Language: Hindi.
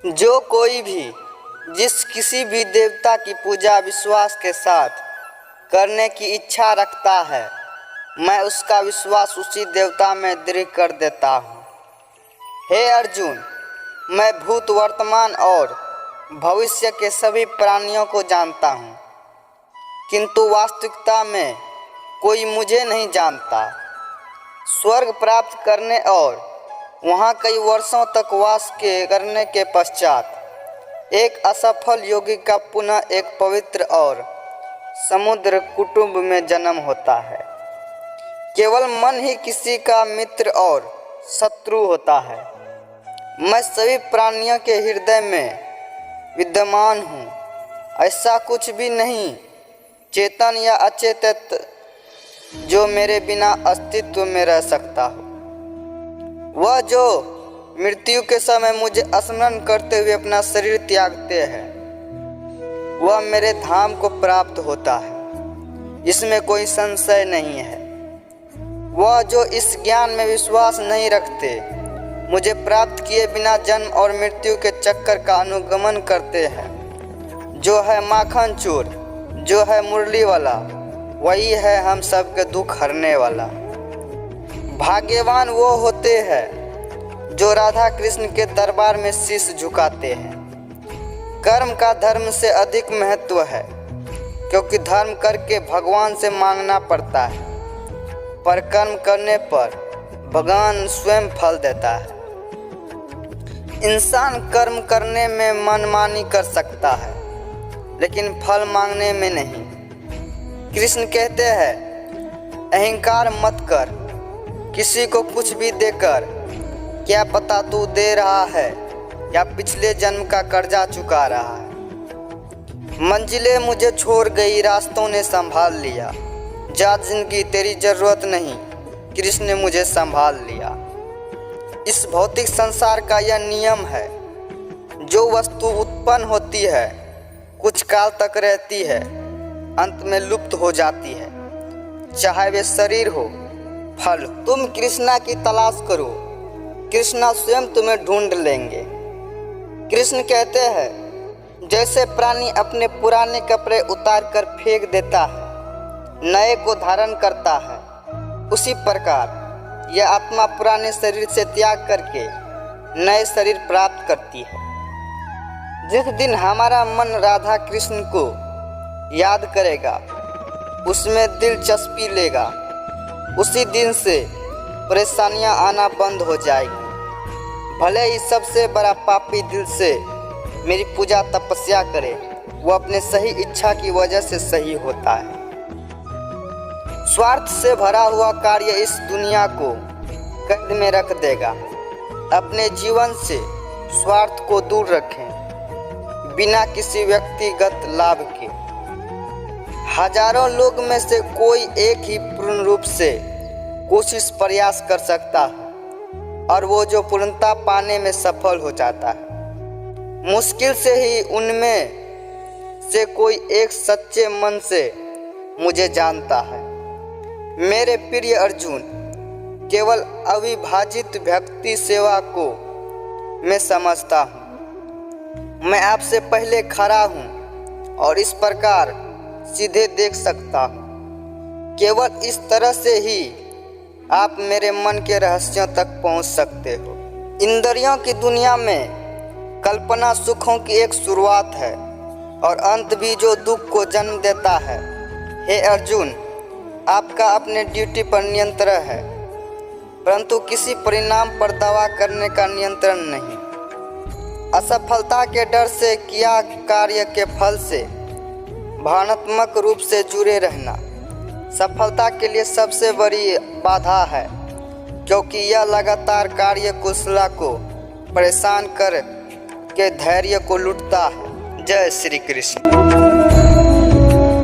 जो कोई भी जिस किसी भी देवता की पूजा विश्वास के साथ करने की इच्छा रखता है, मैं उसका विश्वास उसी देवता में दृढ़ कर देता हूँ। हे अर्जुन, मैं भूत वर्तमान और भविष्य के सभी प्राणियों को जानता हूँ, किंतु वास्तविकता में कोई मुझे नहीं जानता। स्वर्ग प्राप्त करने और वहाँ कई वर्षों तक वास करने के पश्चात एक असफल योगी का पुनः एक पवित्र और समुद्र कुटुंब में जन्म होता है। केवल मन ही किसी का मित्र और शत्रु होता है। मैं सभी प्राणियों के हृदय में विद्यमान हूँ। ऐसा कुछ भी नहीं, चेतन या अचेतन, जो मेरे बिना अस्तित्व में रह सकता हो। वह जो मृत्यु के समय मुझे स्मरण करते हुए अपना शरीर त्यागते हैं, वह मेरे धाम को प्राप्त होता है, इसमें कोई संशय नहीं है। वह जो इस ज्ञान में विश्वास नहीं रखते, मुझे प्राप्त किए बिना जन्म और मृत्यु के चक्कर का अनुगमन करते हैं, जो है माखन चोर, जो है मुरली वाला, वही है हम सबके दुख हरने वाला। भाग्यवान वो होते हैं जो राधा कृष्ण के दरबार में शीश झुकाते हैं। कर्म का धर्म से अधिक महत्व है, क्योंकि धर्म करके भगवान से मांगना पड़ता है, पर कर्म करने पर भगवान स्वयं फल देता है। इंसान कर्म करने में मनमानी कर सकता है, लेकिन फल मांगने में नहीं। कृष्ण कहते हैं, अहंकार मत कर, किसी को कुछ भी देकर, क्या पता तू दे रहा है या पिछले जन्म का कर्जा चुका रहा है। मंजिलें मुझे छोड़ गई, रास्तों ने संभाल लिया, जा जिंदगी तेरी जरूरत नहीं, कृष्ण ने मुझे संभाल लिया। इस भौतिक संसार का यह नियम है, जो वस्तु उत्पन्न होती है कुछ काल तक रहती है, अंत में लुप्त हो जाती है, चाहे वे शरीर हो, फल। तुम कृष्णा की तलाश करो, कृष्णा स्वयं तुम्हें ढूंढ लेंगे। कृष्ण कहते हैं, जैसे प्राणी अपने पुराने कपड़े उतार कर फेंक देता है, नए को धारण करता है, उसी प्रकार यह आत्मा पुराने शरीर से त्याग करके नए शरीर प्राप्त करती है। जिस दिन हमारा मन राधा कृष्ण को याद करेगा, उसमें दिलचस्पी लेगा, उसी दिन से परेशानियां आना बंद हो जाएगी। भले ही सबसे बड़ा पापी दिल से मेरी पूजा तपस्या करे, वो अपने सही इच्छा की वजह से सही होता है। स्वार्थ से भरा हुआ कार्य इस दुनिया को कैद में रख देगा। अपने जीवन से स्वार्थ को दूर रखें, बिना किसी व्यक्तिगत लाभ के। हजारों लोग में से कोई एक ही पूर्ण रूप से कोशिश प्रयास कर सकता है, और वो जो पूर्णता पाने में सफल हो जाता है। मुश्किल से ही उनमें से कोई एक सच्चे मन से मुझे जानता है। मेरे प्रिय अर्जुन, केवल अविभाजित भक्ति सेवा को मैं समझता हूँ। मैं आपसे पहले खड़ा हूँ और इस प्रकार सीधे देख सकता हूँ। केवल इस तरह से ही आप मेरे मन के रहस्यों तक पहुँच सकते हो। इंद्रियों की दुनिया में कल्पना सुखों की एक शुरुआत है और अंत भी जो दुख को जन्म देता है। हे अर्जुन, आपका अपने ड्यूटी पर नियंत्रण है, परंतु किसी परिणाम पर दावा करने का नियंत्रण नहीं। असफलता के डर से किया कार्य के फल से भावनात्मक रूप से जुड़े रहना सफलता के लिए सबसे बड़ी बाधा है, क्योंकि यह लगातार कार्य कुशलता को परेशान कर के धैर्य को लूटता है। जय श्री कृष्ण।